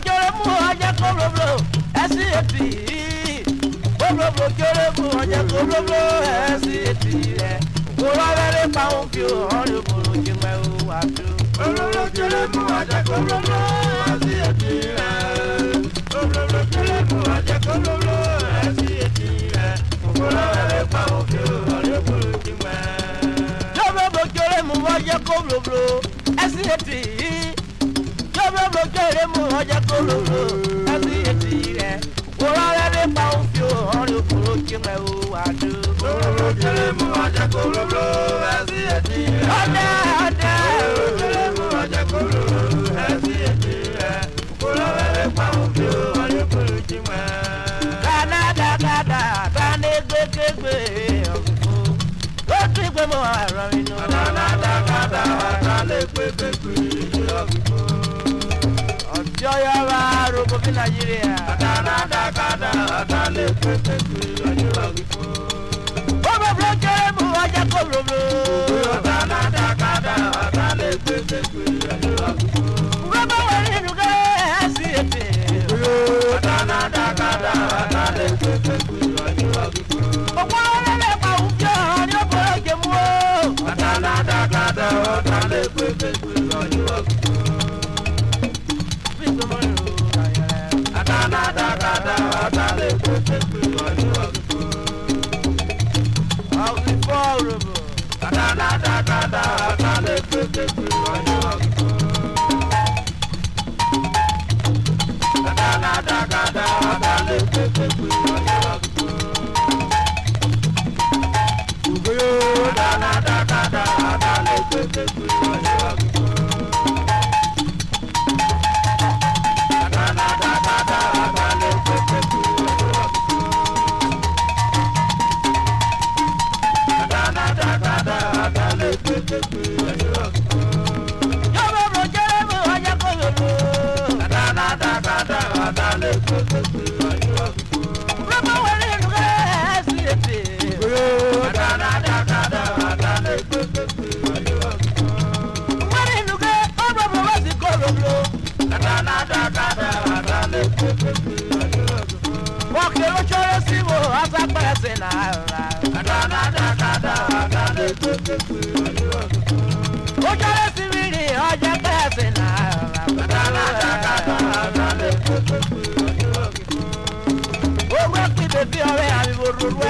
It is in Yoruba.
kere mu aja koblo esi koblo kere mu aja koblo esi ora vere pa un fio ori bolo jingwe o atu koblo kere mu aja koblo esi koblo kere mu aja koblo esi ora vere pa un fio ori bolo jingwe koblo kere mu aja koblo esi koblo kere mu aja koblo esi ora vere pa un fio ori bolo jingwe o atu koblo kere mu aja koblo esi ada kere mu aja koblo esi ora vere pa un fio ori bolo jingwe kada bane gbegbe o ti gbe mo ara mi no kada le gbegbe ọjọ́ yàrá robo bí Nàìjíríà kada le gbegbe ọjọ́ àgbẹ̀fọ́ bọ́bọ̀ bọ́ kéré mu ọjà kó robo kada le gbegbe ọjọ́ àgbẹ̀fọ́ bọ́bọ̀ wọ̀ nínú kẹ́rẹ́ ẹ̀sìn ètè kada le gbegbe ọjọ́ àgbẹ̀fọ́ ọ̀pọ̀ ọ̀rẹ́lẹ̀ pa òjò ní ọ̀pọ̀ ọ̀jẹ̀ mú o kada le gbegbe ọjọ́ àgbẹ̀fọ́. Baby,